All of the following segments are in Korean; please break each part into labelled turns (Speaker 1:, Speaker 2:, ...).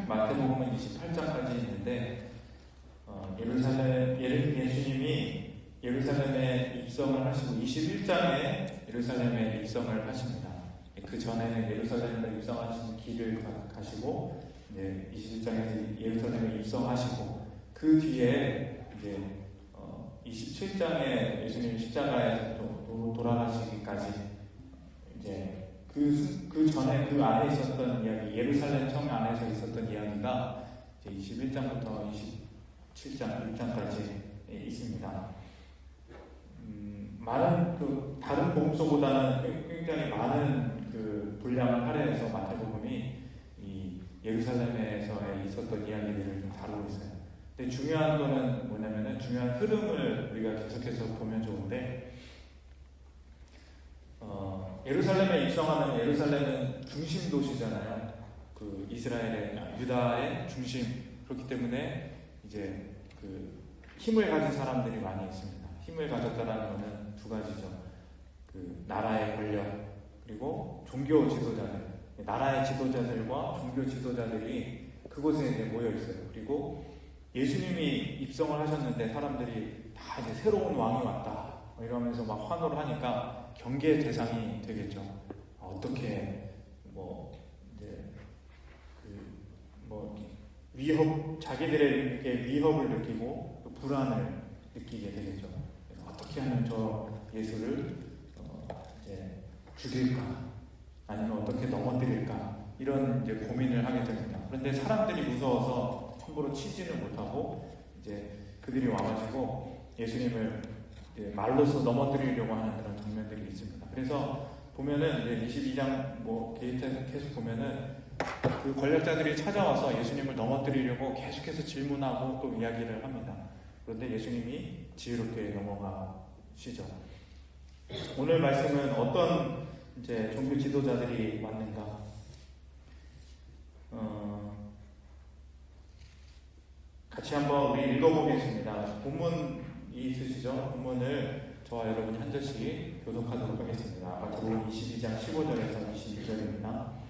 Speaker 1: 마태복음은 28장까지 있는데 예수님이 예루살렘에 입성을 하시고 21장에 예루살렘에 입성을 하십니다. 그 전에는 예루살렘에 입성하시는 길을 가시고 21장에서 예루살렘에 입성하시고 그 뒤에 이제 27장에 예수님 십자가에 돌아가시기까지 이제 그 전에 그 안에 있었던 이야기, 예루살렘 성 안에서 있었던 이야기가 이제 21장부터 27장 1장까지 있습니다. 많은 다른 복음서보다는 굉장히 많은 분량을 할애해서 마태복음이 이 예루살렘에서 있었던 이야기들을 좀 다루고 있어요. 근데 중요한 거는 뭐냐면은 중요한 흐름을 우리가 계속해서 보면 좋은데 예루살렘에 입성하면 예루살렘은 중심 도시잖아요. 그 이스라엘의 유다의 중심. 그렇기 때문에 이제 힘을 가진 사람들이 많이 있습니다. 힘을 가졌다라는 것은 두 가지죠. 나라의 권력 그리고 종교 지도자들. 나라의 지도자들과 종교 지도자들이 그곳에 이제 모여 있어요. 그리고 예수님이 입성을 하셨는데 사람들이 다 이제 새로운 왕이 왔다 이러면서 막 환호를 하니까 경계의 대상이 되겠죠. 어떻게 위협, 자기들의 위협을 느끼고 또 불안을 느끼게 되겠죠. 그래서 어떻게 하면 저 예수를 이제 죽일까, 아니면 어떻게 넘어뜨릴까 이런 이제 고민을 하게 됩니다. 그런데 사람들이 무서워서 함부로 치지는 못하고 이제 그들이 와가지고 예수님을 이제 말로서 넘어뜨리려고 하는 그런 장면들이 있습니다. 그래서 보면은 이제 22장 계속 보면은 그 권력자들이 찾아와서 예수님을 넘어뜨리려고 계속해서 질문하고 또 이야기를 합니다. 그런데 예수님이 지혜롭게 넘어가시죠. 오늘 말씀은 어떤 이제 종교 지도자들이 왔는가? 같이 한번 우리 읽어보겠습니다. 본문이 있으시죠? 본문을 저와 여러분이 한 절씩 교독하도록 하겠습니다. 마태복음 22장 15절에서 22절입니다.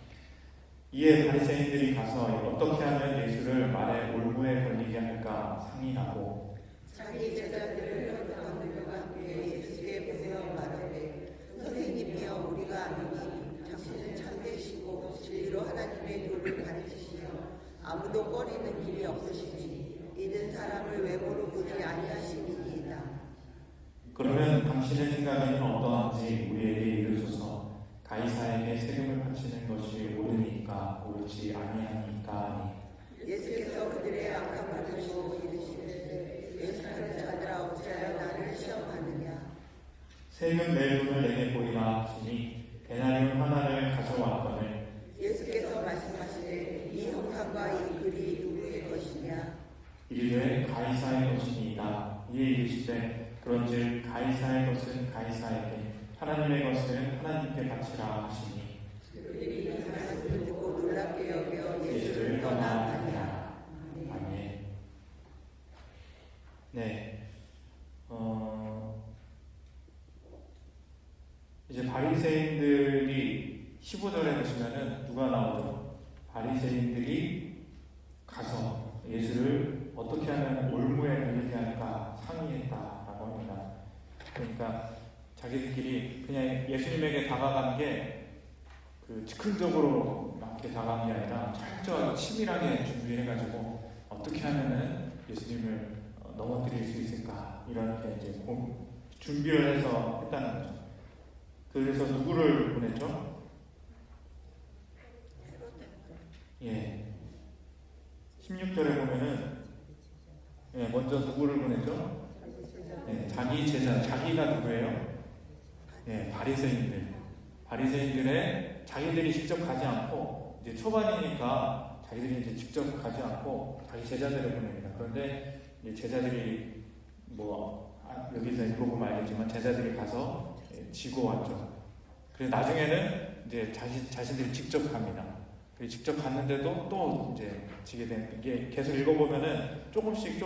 Speaker 1: 이에 바리새인들이 가서 어떻게 하면 예수를 말에 올무에 걸리게 할까 상의하고
Speaker 2: 자기 제자들을 강들과 함께 예수께 보내어 말하되 선생님이여 우리가 아노니 당신은 참되시고 진리로 하나님의 도를 가르치시며 아무도 꺼리는 일이 없으시니 이는 사람을 외모로 보지 아니하시니이다.
Speaker 1: 그러면 당신의 생각은 어떠한지 우리에게 이르소서. 가이사에게 세금을 바치는 것이 옳으니까 옳지 아니하니까.
Speaker 2: 예수께서 그들의 악함을 보시고 이르시되 예수는 자들아 어찌하여 나를 시험하느냐.
Speaker 1: 세금 낼 돈을 내게 보이라 하시니 데나리온 하나를 가져왔거늘.
Speaker 2: 예수께서 말씀하시되 이 형상과 이 글이 누구의 것이냐.
Speaker 1: 이르되 가이사의 것이니이다. 이에 이르시되 그런즉 가이사의 것은 가이사에게 하나님의 것은 하나님께 바치라 하시니
Speaker 2: 그들이 이 말씀을 듣고 놀랍게 여겨 예수를 떠나가니라.
Speaker 1: 아멘. 네. 이제 바리새인들이 15절에 보시면은 누가 나오죠? 바리새인들이 가서 예수를 어떻게 하면 올무에 걸리게 할까 상의했다라고 합니다. 그러니까 자기들끼리 그냥 예수님에게 다가간 게 즉흥적으로 막 이렇게 다가간 게 아니라 철저하게 치밀하게 준비해가지고 어떻게 하면은 예수님을 넘어뜨릴 수 있을까 이렇게 이제 준비를 해서 했다는 거죠. 그래서 누구를 보냈죠? 예. 16절에 보면은 먼저 누구를 보냈죠? 자기 제자, 자기가 누구예요? 바리새인들의 자기들이 직접 가지 않고 이제 초반이니까 자기들이 이제 직접 가지 않고 자기 제자들을 보냅니다. 그런데 이제 제자들이 여기서 읽어보면 알겠지만 제자들이 가서 지고 왔죠. 그래서 나중에는 이제 자신들이 직접 갑니다. 직접 갔는데도 또 이제 지게 되는 게 계속 읽어보면은 조금씩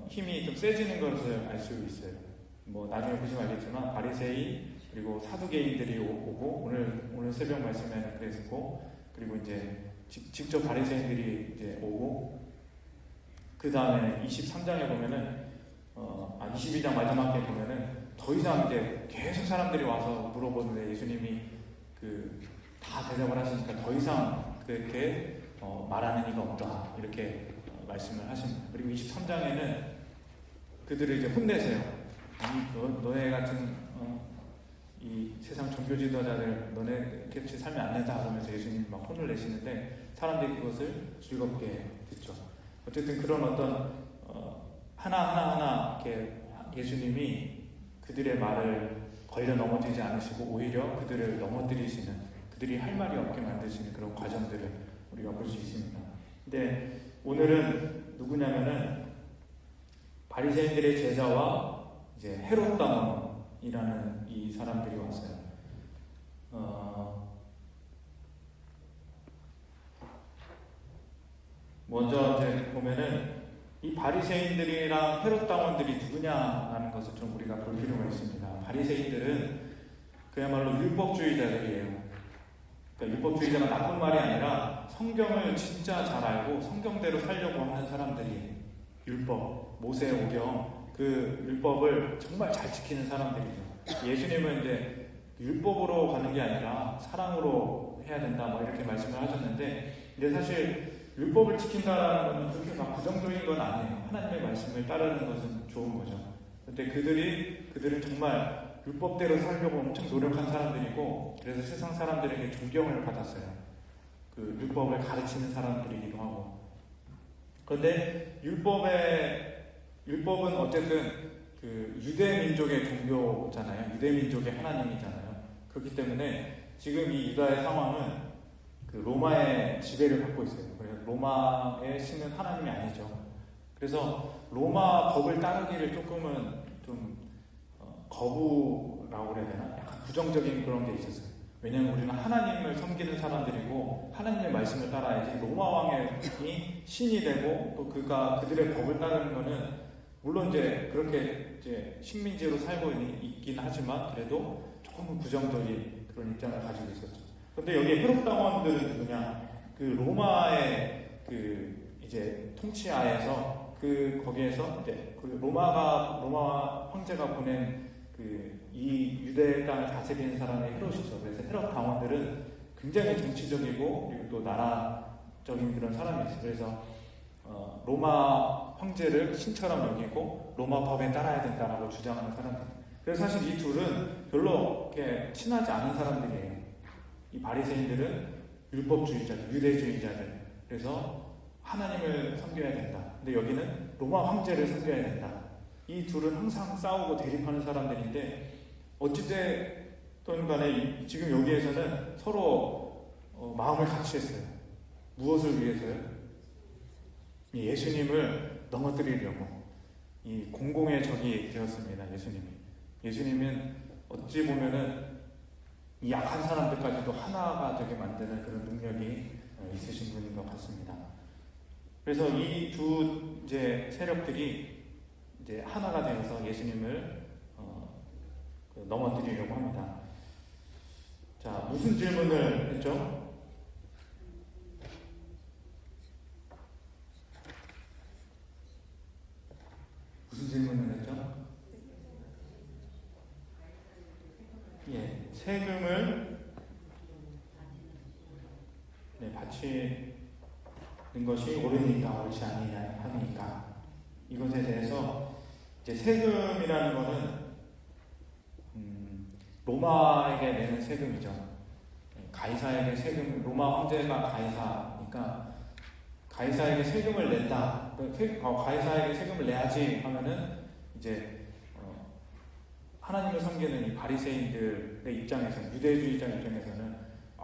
Speaker 1: 힘이 좀 세지는 것을 알 수 있어요. 나중에 보시면 알겠지만 바리새인 그리고 사두개인들이 오고 오늘 새벽 말씀에는 그랬고 그리고 이제 직접 바리새인들이 이제 오고 그 다음에 23장에 보면은 22장 마지막에 보면은 더 이상 이제 계속 사람들이 와서 물어보는데 예수님이 다 대답을 하시니까 더 이상 그렇게 말하는 이가 없다 이렇게 말씀을 하십니다. 그리고 23장에는 그들을 이제 혼내세요. 너네 같은 이 세상 종교 지도자들 너네 같이 살면 안 된다 그러면서 예수님이 막 혼을 내시는데 사람들이 그것을 즐겁게 듣죠. 어쨌든 그런 어떤 하나하나 이렇게 예수님이 그들의 말을 걸려 넘어지지 않으시고 오히려 그들을 넘어뜨리시는, 그들이 할 말이 없게 만드시는 그런 과정들을 우리가 볼 수 있습니다. 근데 오늘은 누구냐면은 바리새인들의 제자와 이제 헤롯 당원이라는 이 사람들이 왔어요. 먼저 이제 보면은 이 바리새인들이랑 헤롯 당원들이 누구냐라는 것을 좀 우리가 볼 필요가 있습니다. 바리새인들은 그야말로 율법주의자들이에요. 그러니까 율법주의자가 나쁜 말이 아니라 성경을 진짜 잘 알고 성경대로 살려고 하는 사람들이 율법, 모세 오경 그 율법을 정말 잘 지키는 사람들이죠. 예수님은 이제 율법으로 가는 게 아니라 사랑으로 해야 된다 뭐 이렇게 말씀을 하셨는데, 근데 사실 율법을 지킨다라는 것은 그렇게 막 부정적인 건 아니에요. 하나님의 말씀을 따르는 것은 좋은 거죠. 근데 그들은 정말 율법대로 살려고 엄청 노력한 사람들이고, 그래서 세상 사람들에게 존경을 받았어요. 그 율법을 가르치는 사람들이기도 하고. 그런데 율법은 어쨌든 그 유대 민족의 종교잖아요. 유대 민족의 하나님이잖아요. 그렇기 때문에 지금 이 유다의 상황은 그 로마의 지배를 받고 있어요. 그래서 로마의 신은 하나님이 아니죠. 그래서 로마 법을 따르기를 조금은 좀 거부라고 그래야 되나? 약간 부정적인 그런 게 있었어요. 왜냐하면 우리는 하나님을 섬기는 사람들이고 하나님의 말씀을 따라야지, 로마 왕이 신이 되고 또 그들의 법을 따르는 거는 물론 이제 그렇게 이제 식민지로 살고 있긴 하지만 그래도 조금은 부정적인 그런 입장을 가지고 있었죠. 근데 여기 헤롯 당원들은 누구냐? 그 로마의 그 이제 통치하에서 거기에서 이제 그 로마 황제가 보낸 이 유대 땅을 다스리는 사람의 헤롯이죠. 그래서 헤롯 당원들은 굉장히 정치적이고 그리고 또 나라적인 그런 사람이었어요. 그래서 로마 황제를 신처럼 여기고 로마 법에 따라야 된다라고 주장하는 사람들. 그래서 사실 이 둘은 별로 이렇게 친하지 않은 사람들이에요. 이 바리새인들은 율법주의자들, 유대주의자들. 그래서 하나님을 섬겨야 된다. 근데 여기는 로마 황제를 섬겨야 된다. 이 둘은 항상 싸우고 대립하는 사람들인데, 어찌됐든 간에 지금 여기에서는 서로 마음을 같이 했어요. 무엇을 위해서요? 예수님을 넘어뜨리려고. 이 공공의 적이 되었습니다. 예수님은 어찌 보면은 이 약한 사람들까지도 하나가 되게 만드는 그런 능력이 있으신 분인 것 같습니다. 그래서 이 두 이제 세력들이 이제 하나가 되어서 예수님을 넘어뜨리려고 합니다. 자, 무슨 질문을 했죠? 무슨 질문을 했죠? 예, 세금을 바치는 것이 옳으니까 옳지 아니하니까, 이것에 대해서 이제 세금이라는 것은 로마에게 내는 세금이죠. 가이사에게 세금, 로마 황제가 가이사니까 가이사에게 세금을 낸다. 가이사에게 세금을 내야지 하면은 이제 하나님을 섬기는 이 바리새인들의 입장에서, 유대주의자 입장에서는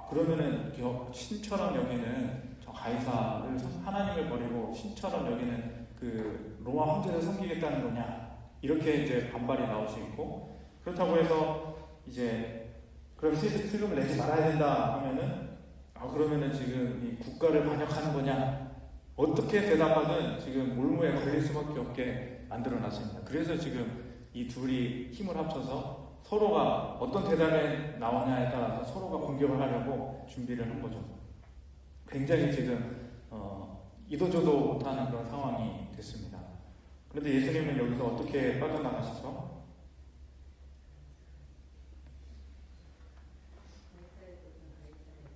Speaker 1: 그러면은 신처럼 여기는 저 가이사를 하나님을 버리고 신처럼 여기는 그 로마 황제를 섬기겠다는 거냐, 이렇게 이제 반발이 나올 수 있고, 그렇다고 해서 이제 그럼 세금을 내지 말아야 된다 하면은 그러면은 지금 이 국가를 반역하는 거냐, 어떻게 대답하든 지금 몰무에 걸릴 수밖에 없게 만들어놨습니다. 그래서 지금 이 둘이 힘을 합쳐서 서로가 어떤 대답에 나오냐에 따라서 서로가 공격을 하려고 준비를 한 거죠. 굉장히 지금 이도저도 못하는 그런 상황이 됐습니다. 그런데 예수님은 여기서 어떻게 빠져나가시죠?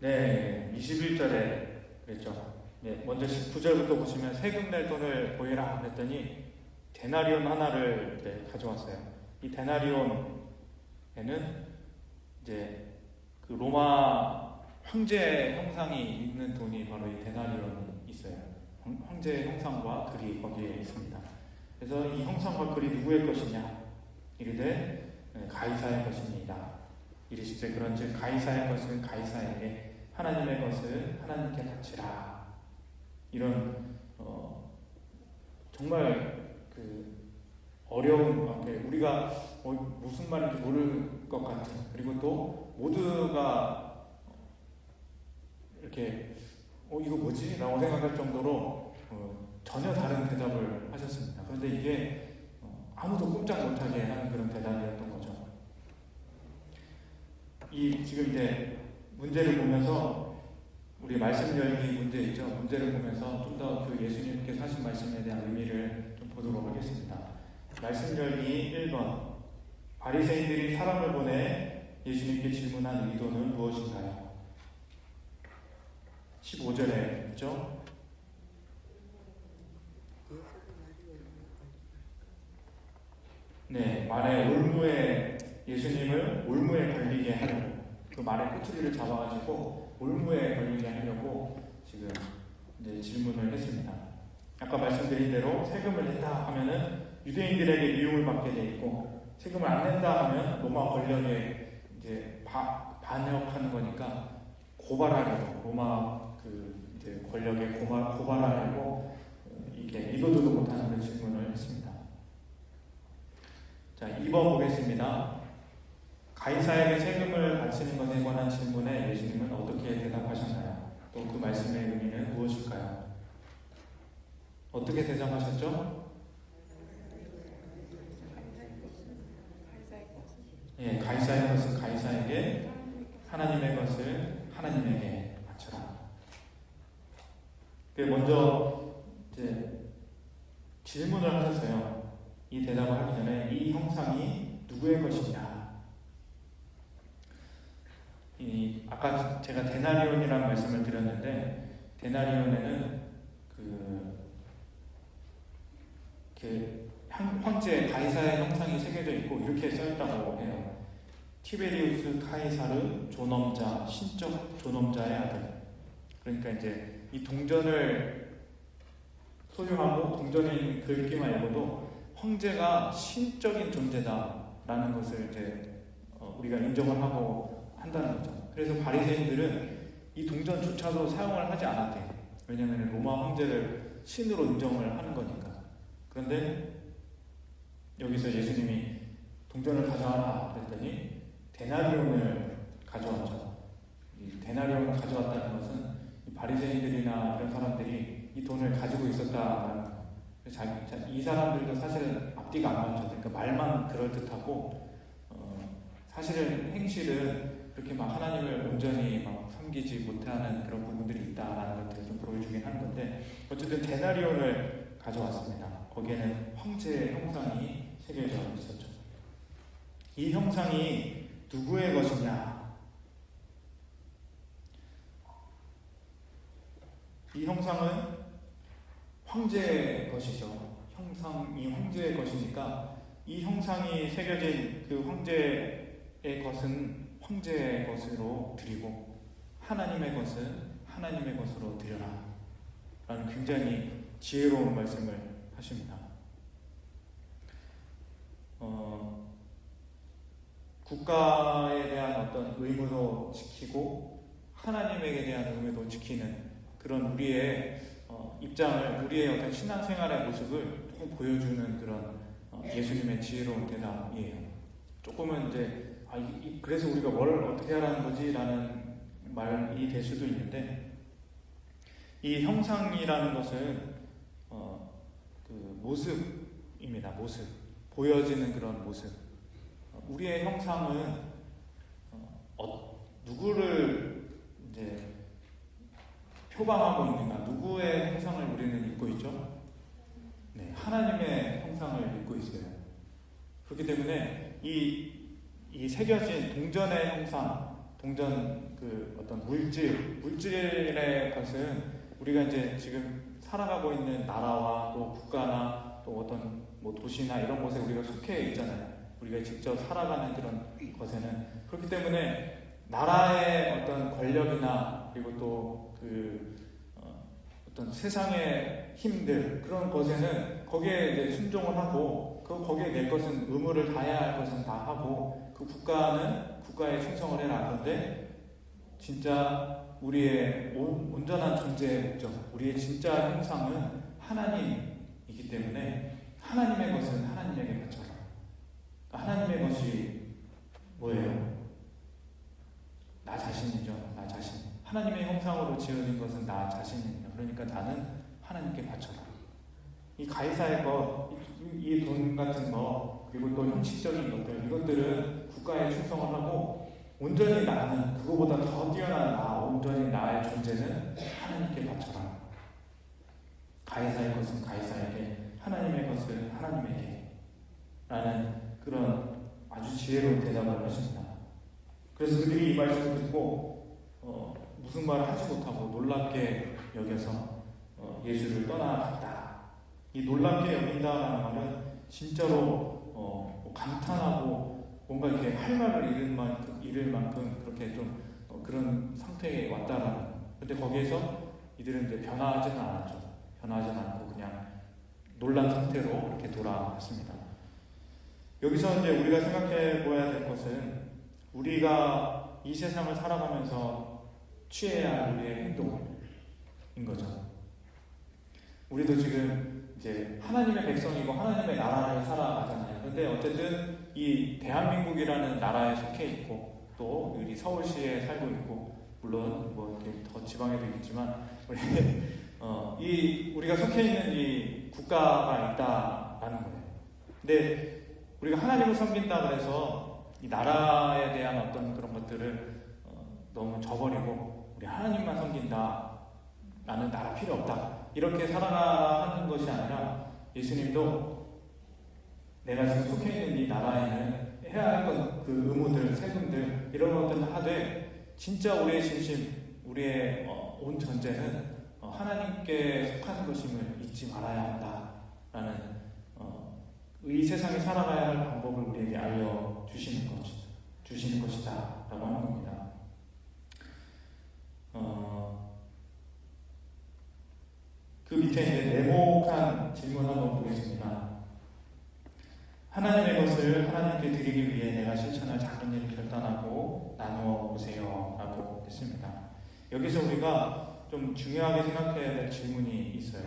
Speaker 1: 네, 21절에 그랬죠. 네, 먼저 19절부터 보시면 세금 낼 돈을 보이라 그랬더니 데나리온 하나를 가져왔어요. 이 데나리온에는 이제 그 로마 황제 형상이 있는 돈이 바로 이 데나리온이 있어요. 황제 형상과 글이 거기에 있습니다. 그래서 이 형상과 글이 누구의 것이냐? 이르되 가이사의 것입니다. 이르시되 그런즉 가이사의 것은 가이사에게, 하나님의 것은 하나님께 바치라. 이런 정말 그 어려운 앞에 우리가 무슨 말인지 모를 것 같은, 그리고 또 모두가 이렇게 이거 뭐지? 라고 생각할 정도로 전혀 다른 대답을 하셨습니다. 그런데 이게 아무도 꼼짝 못하게 하는 그런 대답이었던 거죠. 이 지금 이제 문제를 보면서 우리 말씀 열기 문제 있죠. 문제를 보면서 좀 더 그 예수님께서 하신 말씀에 대한 의미를 좀 보도록 하겠습니다. 말씀 열기 1번. 바리새인들이 사람을 보내 예수님께 질문한 의도는 무엇인가요? 15절에 있죠. 네, 말에 올무에 예수님을 올무에 걸리게 하려고, 그 말의 꼬투리를 잡아가지고 올무에 걸리게 하려고 지금 이제 질문을 했습니다. 아까 말씀드린 대로 세금을 낸다 하면은 유대인들에게 미움을 받게 돼 있고, 세금을 안 낸다 하면 로마 권력에 이제 반역하는 거니까 고발하려고, 로마 그 이제 권력에 고발하려고 이게 이도저도 못하는 그런 질문을 했습니다. 자, 2번 보겠습니다. 가이사에게 세금을 바치는 것에 관한 질문에 예수님은 어떻게 대답하셨나요? 또 그 말씀의 의미는 무엇일까요? 어떻게 대답하셨죠? 예, 가이사의 것은 가이사에게, 하나님의 것을 하나님에게 바쳐라. 먼저 이제 질문을 하셨어요. 이 대답을 하기 전에 이 형상이 누구의 것이냐? 아까 제가 데나리온이라는 말씀을 드렸는데, 데나리온에는 황제 가이사의 형상이 새겨져 있고 이렇게 써있다고 해요. 티베리우스 카이사르 존엄자, 신적 존엄자의 아들. 그러니까 이제 이 동전을 소유하고 동전에 글귀만 읽어도 황제가 신적인 존재다라는 것을 이제 우리가 인정을 하고 한다는 거죠. 그래서 바리새인들은 이 동전조차도 사용을 하지 않았대요. 왜냐하면 로마 황제를 신으로 인정을 하는 거니까. 그런데 여기서 예수님이 동전을 가져와라 그랬더니 데나리온을 가져왔죠. 이 데나리온을 가져왔다는 것은 이 바리새인들이나 이런 사람들이 이 돈을 가지고 있었다는 거예요. 이 사람들도 사실은 앞뒤가 안 맞죠. 그러니까 말만 그럴듯하고 사실은 행실은 그렇게 막 하나님을 온전히 막 섬기지 못하는 그런 부분들이 있다라는 것들을 좀 보여주긴 하는 건데, 어쨌든 데나리온을 가져왔습니다. 거기에는 황제의 형상이 새겨져 있었죠. 이 형상이 누구의 것이냐? 이 형상은 황제의 것이죠. 형상이 황제의 것이니까 이 형상이 새겨진 그 황제의 것은 황제의 것으로 드리고, 하나님의 것은 하나님의 것으로 드려라 라는 굉장히 지혜로운 말씀을 하십니다. 국가에 대한 어떤 의무도 지키고 하나님에게 대한 의무도 지키는 그런 우리의 입장을, 우리의 어떤 신앙생활의 모습을 조금 보여주는 그런 예수님의 지혜로운 대답이에요. 조금은 이제 그래서 우리가 뭘 어떻게 하라는 거지? 라는 말이 될 수도 있는데, 이 형상이라는 것은 그 모습입니다. 모습, 보여지는 그런 모습. 우리의 형상은 누구를 이제 표방하고 있는가? 누구의 형상을 우리는 입고 있죠? 네, 하나님의 형상을 입고 있어요. 그렇기 때문에 이 새겨진 동전의 형상, 동전 그 어떤 물질의 것은 우리가 이제 지금 살아가고 있는 나라와 또 국가나 또 어떤 뭐 도시나 이런 곳에 우리가 속해 있잖아요. 우리가 직접 살아가는 그런 것에는. 그렇기 때문에 나라의 어떤 권력이나 그리고 또 어떤 세상의 힘들 그런 것에는 거기에 이제 순종을 하고 거기에 낼 것은 의무를 다해야 할 것은 다 하고 그 국가는 국가에 충성을 해라. 그런데 진짜 우리의 온전한 존재의 목적, 우리의 진짜 형상은 하나님이기 때문에 하나님의 것은 하나님에게 바쳐라. 하나님의 것이 뭐예요? 나 자신이죠. 나 자신. 하나님의 형상으로 지어진 것은 나 자신이에요. 그러니까 나는 하나님께 바쳐라. 이 가이사의 것, 이 돈 같은 거, 그리고 또 형식적인 것들, 이것들은 국가에 충성을 하고 온전히 나는 그거보다 더 뛰어난 나, 온전히 나의 존재는 하나님께 바쳐라. 가이사의 것은 가이사에게, 하나님의 것은 하나님에게 라는 그런 아주 지혜로운 대답을 하십니다. 그래서 그들이 이 말씀을 듣고 무슨 말을 하지 못하고 놀랍게 여겨서 예수를 떠나갔다. 이 놀랍게 여긴다라는 말은 진짜로 감탄하고 뭔가 이렇게 할 말을 잃을 만큼 그렇게 좀 그런 상태에 왔다라는. 근데 거기에서 이들은 이제 변화하지는 않았죠. 변화하지는 않고 그냥 놀란 상태로 이렇게 돌아왔습니다. 여기서 이제 우리가 생각해 보아야 될 것은 우리가 이 세상을 살아가면서 취해야 할 우리의 행동인 거죠. 우리도 지금 이제 하나님의 백성이고 하나님의 나라를 살아가잖아요. 근데 어쨌든 이 대한민국이라는 나라에 속해 있고 또 우리 서울시에 살고 있고 물론 뭐 이렇게 더 지방에도 있지만 우리가 속해 있는 이 국가가 있다라는 거예요. 근데 우리가 하나님을 섬긴다 그래서 이 나라에 대한 어떤 그런 것들을 너무 저버리고 우리 하나님만 섬긴다. 나는 나라 필요 없다. 이렇게 살아가는 것이 아니라 예수님도 내가 지금 속해 있는 이 나라에는 해야 할 그 의무들, 세금들 이런 것들을 하되 진짜 우리의 진심, 우리의 온 전제는 하나님께 속하는 것임을 잊지 말아야 한다라는 이 세상에 살아가야 할 방법을 우리에게 알려주시는 것이다 라고 하는 겁니다. 그 밑에 이제 네모칸 질문 한번 보겠습니다. 하나님의 것을 하나님께 드리기 위해 내가 실천할 작은 일을 결단하고 나누어 보세요 라고 했습니다. 여기서 우리가 좀 중요하게 생각해야 될 질문이 있어요.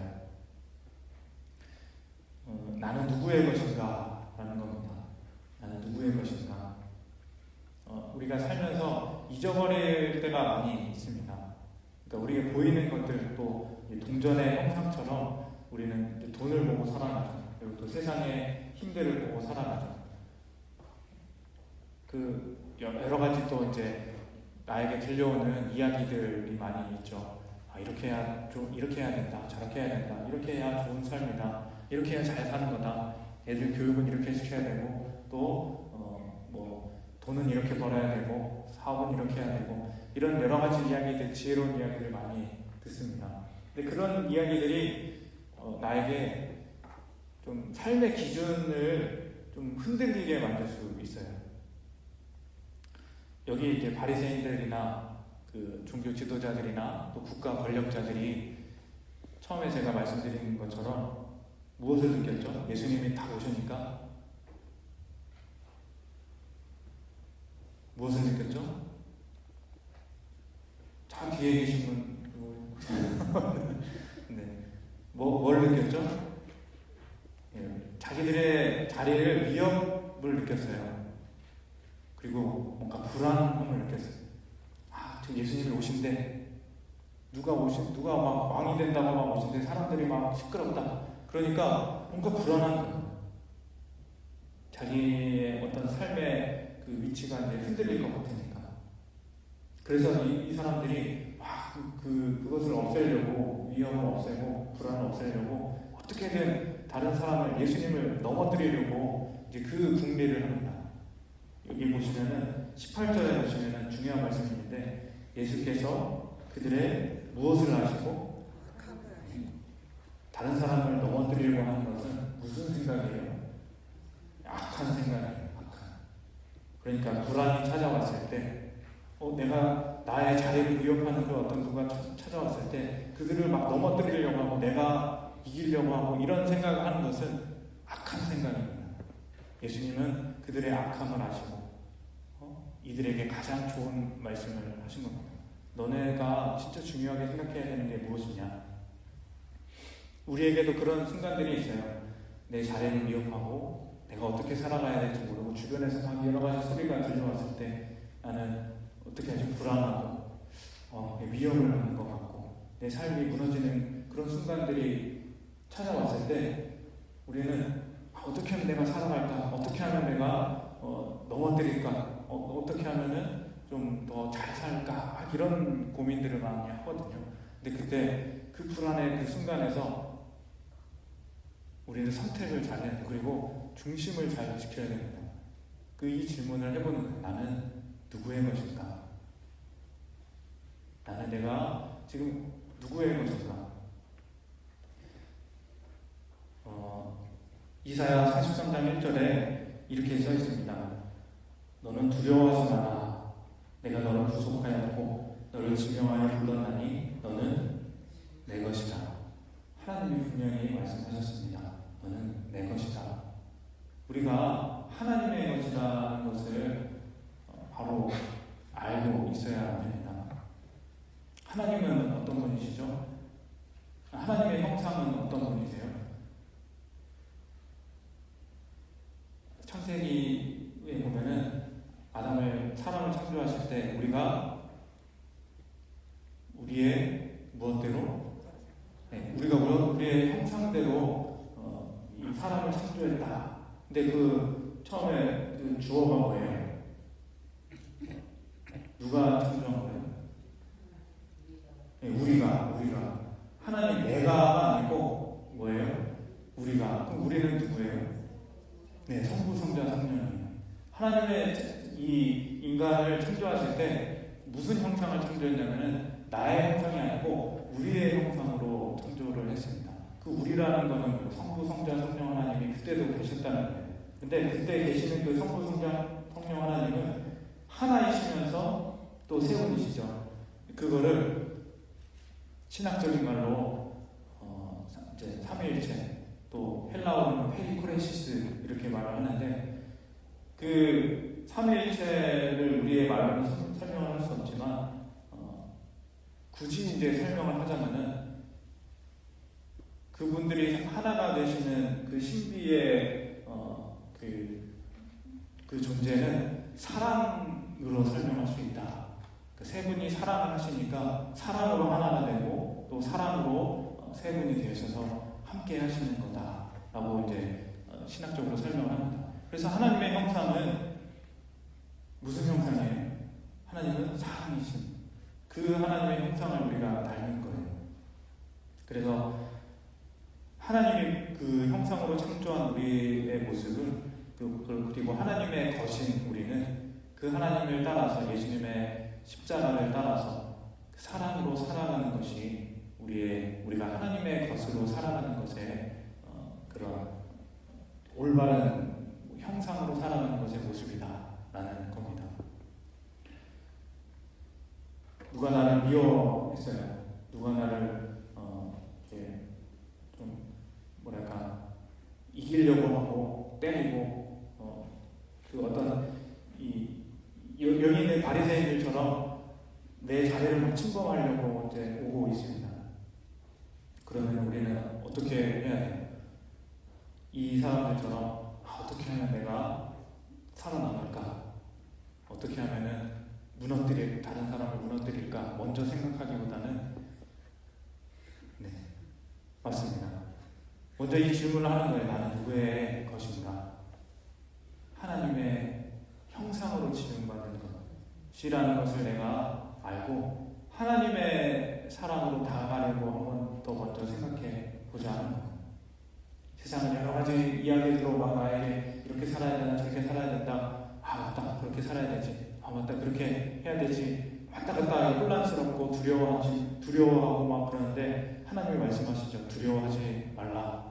Speaker 1: 나는 누구의 것인가? 라는 겁니다. 나는 누구의 것인가? 우리가 살면서 잊어버릴 때가 많이 있습니다. 그러니까 우리가 보이는 것들 또 동전의 형상처럼 우리는 돈을 보고 살아가죠. 그리고 또 세상의 힘들을 보고 살아가죠. 그 여러 가지 또 이제 나에게 들려오는 이야기들이 많이 있죠. 이렇게 해야 된다. 저렇게 해야 된다. 이렇게 해야 좋은 삶이다. 이렇게 해야 잘 사는 거다. 애들 교육은 이렇게 시켜야 되고 또 돈은 이렇게 벌어야 되고 사업은 이렇게 해야 되고 이런 여러 가지 이야기들, 지혜로운 이야기를 많이 듣습니다. 근데 그런 이야기들이 나에게 좀 삶의 기준을 좀 흔들리게 만들 수 있어요. 여기 이제 바리새인들이나 그 종교 지도자들이나 또 국가 권력자들이 처음에 제가 말씀드린 것처럼 무엇을 느꼈죠? 예수님이 딱 오시니까 무엇을 느꼈죠? 저 뒤에 계신 분 네. 뭘 느꼈죠? 자기들의 자리를 위협을 느꼈어요. 그리고 뭔가 불안함을 느꼈어요. 저 예수님이 오신대. 누가 막 왕이 된다고 막 오신대. 사람들이 막 시끄럽다. 그러니까 뭔가 불안한 거예요. 자기의 어떤 삶의 그 위치가 이제 흔들릴 것 같으니까. 그래서 이 사람들이 그것을 없애려고, 위험을 없애고 불안을 없애려고 어떻게든 다른 사람을, 예수님을 넘어뜨리려고 이제 그 궁리를 합니다. 여기 보시면은 18절에 보시면은 중요한 말씀인데, 예수께서 그들의 무엇을 하시고 다른 사람을 넘어뜨리려고 하는 것은 무슨 생각이에요? 악한 생각이에요. 악한. 그러니까 불안이 찾아왔을 때, 내가 나의 자리를 위협하는 그 어떤 누가 찾아왔을 때 그들을 막 넘어뜨리려고 하고 내가 이기려고 하고 이런 생각을 하는 것은 악한 생각입니다. 예수님은 그들의 악함을 아시고 이들에게 가장 좋은 말씀을 하신 겁니다. 너네가 진짜 중요하게 생각해야 되는 게 무엇이냐? 우리에게도 그런 순간들이 있어요. 내 자리를 위협하고 내가 어떻게 살아가야 될지 모르고 주변에서 막 여러 가지 소리가 들려왔을 때 나는 어떻게 하지? 불안하고 위험을 하는 것 같고 내 삶이 무너지는 그런 순간들이 찾아왔을 때 우리는 어떻게 하면 내가 살아갈까? 어떻게 하면 내가 넘어뜨릴까? 어떻게 하면은 좀 더 잘 살까? 이런 고민들을 많이 하거든요. 근데 그때 그 불안의 그 순간에서 우리는 선택을 잘 해야 돼. 그리고 중심을 잘 지켜야 됩니다. 이 질문을 해보는 거예요. 나는 누구의 것일까? 나는 내가 지금 누구의 것일까? 이사야 43장 1절에 이렇게 써 있습니다. 너는 두려워하지 마라. 내가 너를 구속하였고 너를 지명하여 불렀나니 너는 내 것이다. 하나님이 분명히 말씀하셨습니다. 너는 내 것이다. 우리가 하나님의 것이라는 것을 바로 알고 있어야 합니다. 하나님은 어떤 분이시죠? 하나님의 형상은 어떤 분이세요? 창세기에 보면은 사람을 창조하실 때 우리의 무엇대로? 우리가 우리의 형상대로 이 사람을 창조했다. 근데 처음에 주어가 뭐예요? 누가 창조한 거예요? 우리가. 하나님 내가가 아니고 뭐예요? 우리가. 그럼 우리는 누구예요? 성부, 성자, 성령이에요. 하나님의 이 인간을 창조하실 때 무슨 형상을 창조했냐면은 나의 형상이 아니고 우리의 형상으로 창조를 했습니다. 우리라는 거는 성부, 성자, 성령 하나님이 그때도 계셨다는 거예요. 근데 그때 계시는 그 성부, 성자, 성령 하나님은 하나이시면서 또 세 분이시죠. 그거를 신학적인 말로 이제 삼위일체, 또 헬라어로는 페리코레시스 이렇게 말을 하는데, 그 삼위일체를 우리의 말로 설명을 할 수 없지만 굳이 이제 설명을 하자면은 그분들이 하나가 되시는 그 신비의 그 존재는 사랑으로 설명할 수 있다. 그 세 분이 사랑을 하시니까 사랑으로 하나가 되고 또 사랑으로 세 분이 되셔서 함께 하시는 거다라고 이제 신학적으로 설명을 합니다. 그래서 하나님의 형상은 무슨 형상이에요? 하나님은 사랑이신 그 하나님의 형상을 우리가 닮은 거예요. 그래서 하나님이 그 형상으로 창조한 우리의 모습은 그리고 하나님의 것인 우리는 그 하나님을 따라서 예수님의 십자가를 따라서 사랑으로 살아가는 것이 우리가 하나님의 것으로 살아가는 것의 그런 올바른 형상으로 살아가는 것의 모습이다라는 겁니다. 누가 나를 미워했어요. 누가 나를 이렇게 좀 이기려고 하고 때리고 그 어떤 여기 있는 바리새인들처럼 내 자리를 막 침범하려고 이제 오고 있습니다. 그러면 우리는 어떻게 해야 돼요? 이 사람들처럼 어떻게 하면 내가 살아남을까? 어떻게 하면은 다른 사람을 무너뜨릴까? 먼저 생각하기보다는 맞습니다. 먼저 이 질문을 하는 거예요. 나는 누구의 것인가? 하나님의 형상으로 지음받은 것이라는 것을 내가 알고 하나님의 보자 하는 거예요. 세상은 여러 가지 이야기들로 막 나에게 이렇게 살아야 된다, 저렇게 살아야 된다, 아 맞다 그렇게 살아야 되지, 아 맞다 그렇게 해야 되지, 왔다 갔다 혼란스럽고 두려워하고 막 그러는데 하나님이 말씀하시죠. 두려워하지 말라.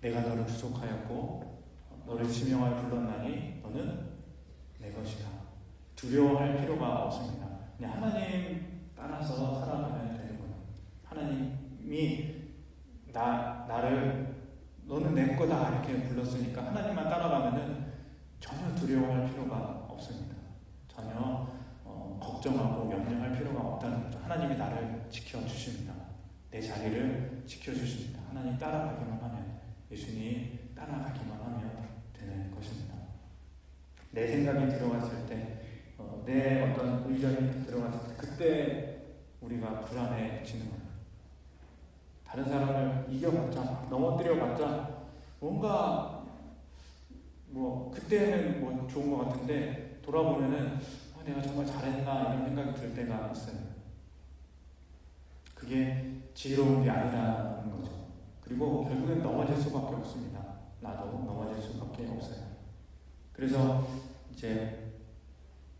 Speaker 1: 내가 너를 구속하였고 너를 지명하여 불렀나니 너는 내 것이다. 두려워할 필요가 없습니다. 그냥 하나님 따라서 살아가면 되는 거예요. 하나님이 나를 너는 내 거다 이렇게 불렀으니까 하나님만 따라가면은 전혀 두려워할 필요가 없습니다. 전혀 걱정하고 염려할 필요가 없다는 거죠. 하나님이 나를 지켜주십니다. 내 자리를 지켜주십니다. 하나님 따라가기만 하면, 예수님 따라가기만 하면 되는 것입니다. 내 생각이 들어갔을 때, 내 어떤 의견이 들어갔을 때, 그때 우리가 불안해지는 거예요. 다른 사람을 이겨봤자, 넘어뜨려봤자, 뭔가 그때는 좋은 것 같은데 돌아보면은 내가 정말 잘했나 이런 생각이 들 때가 있어요. 그게 지혜로운 게 아니라는 거죠. 그리고 결국엔 넘어질 수밖에 없습니다. 나도 넘어질 수밖에 없어요. 그래서 이제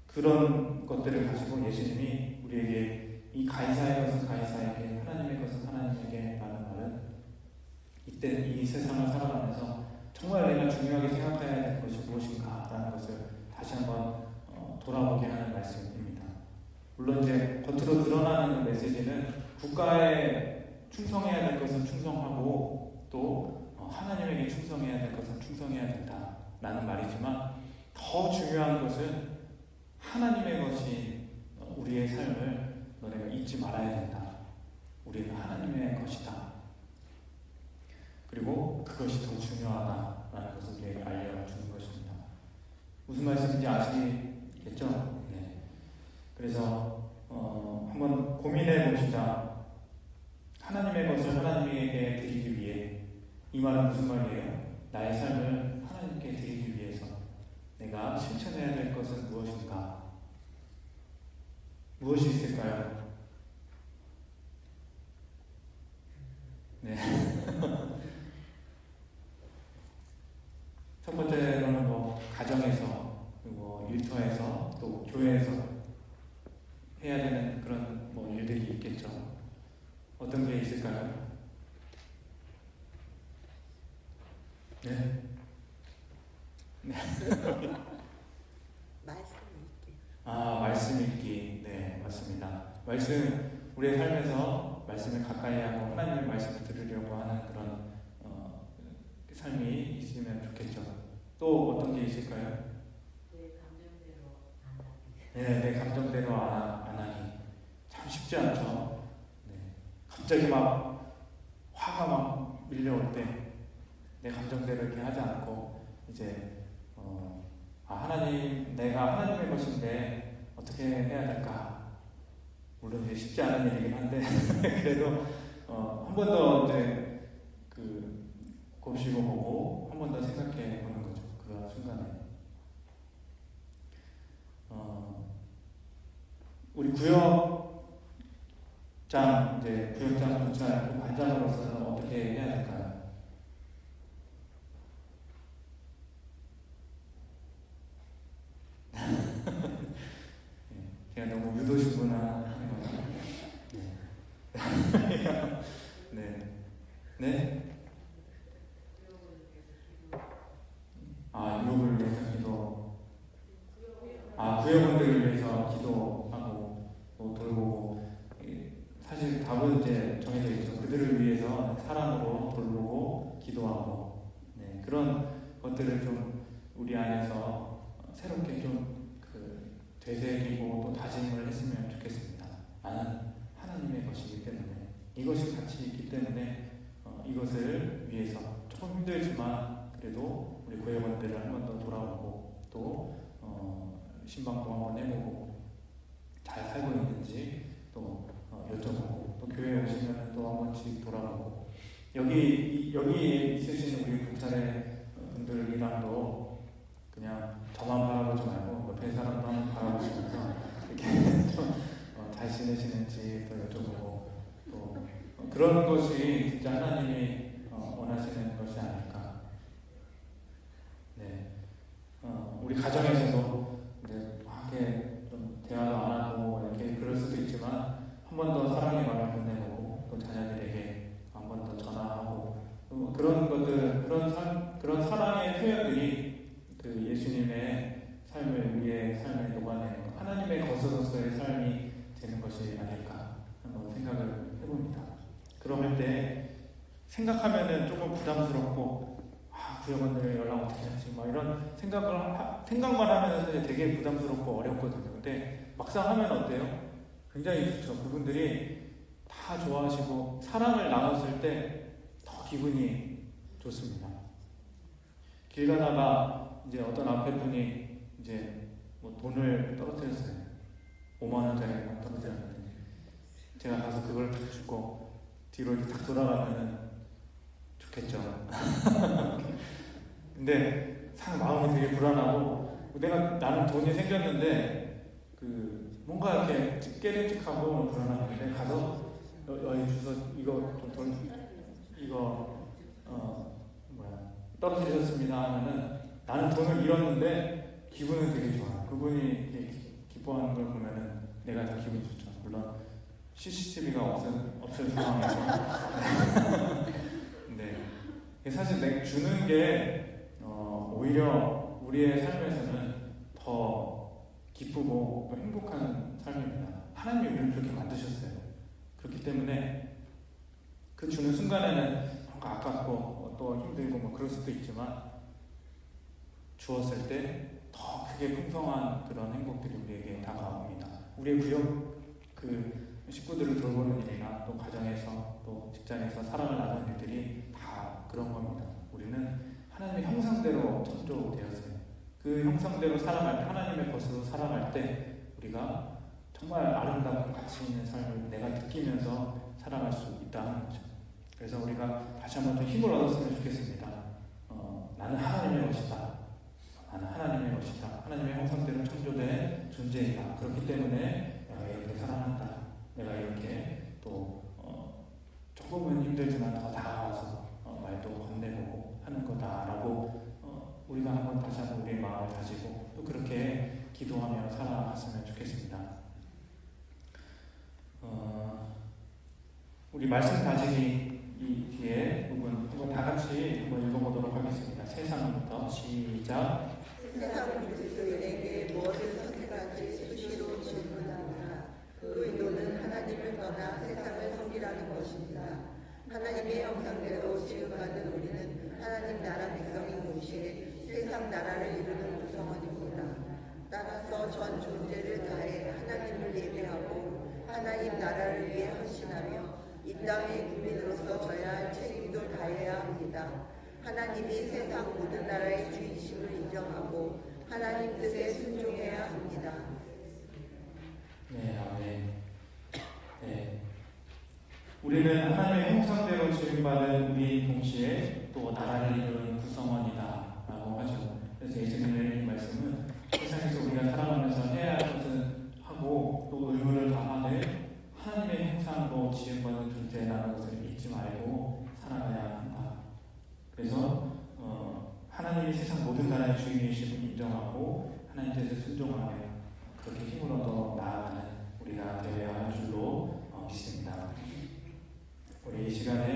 Speaker 1: 그런 것들을 가지고 예수님이 우리에게 이 가이사의 것은 가이사에게, 하나님의 것은 하나님에게 라는 말은 이때 이 세상을 살아가면서 정말 내가 중요하게 생각해야 될 것이 무엇인가 라는 것을 다시 한번 돌아보게 하는 말씀입니다. 물론 이제 겉으로 드러나는 메시지는 국가에 충성해야 될 것은 충성하고 또 하나님에게 충성해야 될 것은 충성해야 된다 라는 말이지만, 더 중요한 것은 하나님의 것이 우리의 삶을 너네가 잊지 말아야 된다. 우리는 하나님의 것이다. 그리고 그것이 더 중요하다라는 것을 우리에게 알려주는 것입니다. 무슨 말씀인지 아시겠죠? 네. 그래서 한번 고민해 보시자. 하나님의 것을 하나님에게 드리기 위해, 이 말은 무슨 말이에요? 나의 삶을 하나님께 드리기 위해서 내가 실천해야 될 것은 무엇인가? 무엇이 있을까요? 네. 첫 번째로는 가정에서, 그리고 일터에서, 또 교회에서 해야 되는 그런 일들이 있겠죠. 어떤 게 있을까요? 네. 네.
Speaker 2: 말씀 읽기.
Speaker 1: 말씀 읽기. 네, 맞습니다. 말씀, 우리의 삶에서 말씀을 가까이 하고 하나님의 말씀을 들으려고 하는 그런 삶이 있으면 좋겠죠. 또 어떤 게 있을까요? 내 감정대로 안 하기. 참 쉽지 않죠. 네. 갑자기 화가 밀려올 때 내 감정대로 이렇게 하지 않고 이제 하나님, 내가 하나님의 것인데 어떻게 해야 될까? 물론 이제 쉽지 않은 일이긴 한데 그래도 한 번 더 이제 곱씹어 보고 한 번 더 생각해 보는 거죠. 그런 순간에 우리 구역장, 경찰, 반장으로서는 어떻게 해야 될까요? 제가 너무 유도신문화 하는 건가요? 네. 네? 유혹을 위해서 기도. 구역원들을 위해서 기도하고 돌보고. 사실 답은 이제 정해져 있죠. 그들을 위해서 사랑으로 돌보고 기도하고. 네, 그런 것들을 좀 우리 안에서 새롭게 좀 되새기고 또 다짐을 했으면 좋겠습니다. 나는 하나님의 것이기 때문에, 이것이 같이 있기 때문에 이것을 위해서 조금 힘들지만 그래도 우리 구역원들을 한 번 더 돌아보고 또 신방도 한번 해보고 잘 살고 있는지 또 여쭤보고, 또 교회에 오시면 또 한 번씩 돌아보고, 여기 있으신 우리 경찰의 분들이랑도 그냥 저만 바라보지 말고 옆에 사람도 한번 바라보시면서 이렇게 좀 잘 지내시는지 또 여쭤보고, 또 그런 것이 진짜 하나님이 원하시는 것이 아닐까. 네, 우리 가정에서도 이제 이렇게 좀 대화도 안 하고 이렇게 그럴 수도 있지만 한 번 더 사랑의 말을 건네보고 또 자녀들에게 한 번 더 전화하고 그런 것들, 그런 사랑의 표현들이 그 예수님의 삶을 우리의 삶에 녹아내는 하나님의 것으로서의 삶이 되는 것이 아닐까 한번 생각을 해봅니다. 그럴 때 생각하면은 조금 부담스럽고 구역원들 연락 어떻게 하지? 막 이런 생각만 하면 사실 되게 부담스럽고 어렵거든요. 근데 막상 하면 어때요? 굉장히 좋죠. 그분들이 다 좋아하시고 사랑을 나눴을 때 더 기분이 좋습니다. 길 가다가 이제 어떤 앞에 분이 이제 뭐 돈을 떨어뜨렸어요. 5만 원짜리를 떨어뜨렸는데 제가 가서 그걸 딱 주고 뒤로 이렇게 딱 돌아가면은 좋겠죠. 근데 상 마음이 되게 불안하고 나는 돈이 생겼는데 뭔가 이렇게 깨름직하고 불안한데 가서 주소 이거 좀 돈 이거 떨어뜨리셨습니다 하면은 나는 돈을 잃었는데 기분은 되게 좋아요. 그분이 이렇게 기뻐하는 걸 보면은 내가 더 기분이 좋죠. 물론 CCTV가 없을 상황에서. 근데 사실 주는 게 오히려 우리의 삶에서는 더 기쁘고 또 행복한 삶입니다. 하나님이 우리를 그렇게 만드셨어요. 그렇기 때문에 그 주는 순간에는 뭔가 아깝고 또 힘들고 뭐 그럴 수도 있지만 주었을 때 더 크게 풍성한 그런 행복들이 우리에게 다가옵니다. 우리의 구역 식구들을 돌보는 일이나 또 가정에서 또 직장에서 사랑을 나누는 일들이 다 그런 겁니다. 우리는 하나님의 형상대로 창조되었어요. 그 형상대로 살아갈 때, 하나님의 것으로 살아갈 때 우리가 정말 아름답고 가치 있는 삶을 내가 느끼면서 살아갈 수 있다는 거죠. 그래서 우리가 다시 한번 좀 힘을 얻었으면 좋겠습니다. 나는 하나님의 것이다. 나는 하나님의 것이다. 하나님의 형상대로 창조된 존재이다. 그렇기 때문에 내가 이렇게 사랑한다. 내가 이렇게 또 조금은 힘들지만 더 다가와서 말도 건네보고 하는 거다라고 우리가 한번 다시 한번 우리의 마음을 다지고 또 그렇게 기도하며 살아갔으면 좋겠습니다. 우리 말씀 다지기 이 뒤에 부분 한번 다 같이 한번 읽어보도록 하겠습니다. 세상부터 시작.
Speaker 2: 세상 그리스도인에게 무엇을 선택할지 수시로 질문하나 그 의도는 하나님을 떠나 세상을 섬기라는 것입니다. 하나님의 형상대로 지음받은 우리는 하나님 나라 백성인 동시에 세상 나라를 이루는 구성원입니다. 따라서 전 존재를 다해 하나님을 예배하고 하나님 나라를 위해 헌신하며 이 땅의 국민으로서 져야 할 책임도 다해야 합니다. 하나님이 세상 모든 나라의 주이심을 인정하고 하나님 뜻에 순종해야 합니다.
Speaker 1: 네, 아멘. 네. 우리는 하나님의 형상대로 지음받은 우리 동시에 또 나라를 이루는 구성원이다 라고 하죠. 그래서 예수님의 이 말씀은 세상에서 우리가 살아가면서 해야 할 것은 하고 또 의무를 다하되 하나님의 형상으로 지음받은 존재라는 것을 잊지 말고 살아가야 한다. 그래서 하나님이 세상 모든 나라의 주인이심을 인정하고 하나님 뜻에 순종하며 그렇게 힘을 얻어 나아가는 우리가 되어야 할 줄로 믿습니다. 우리 이 시간에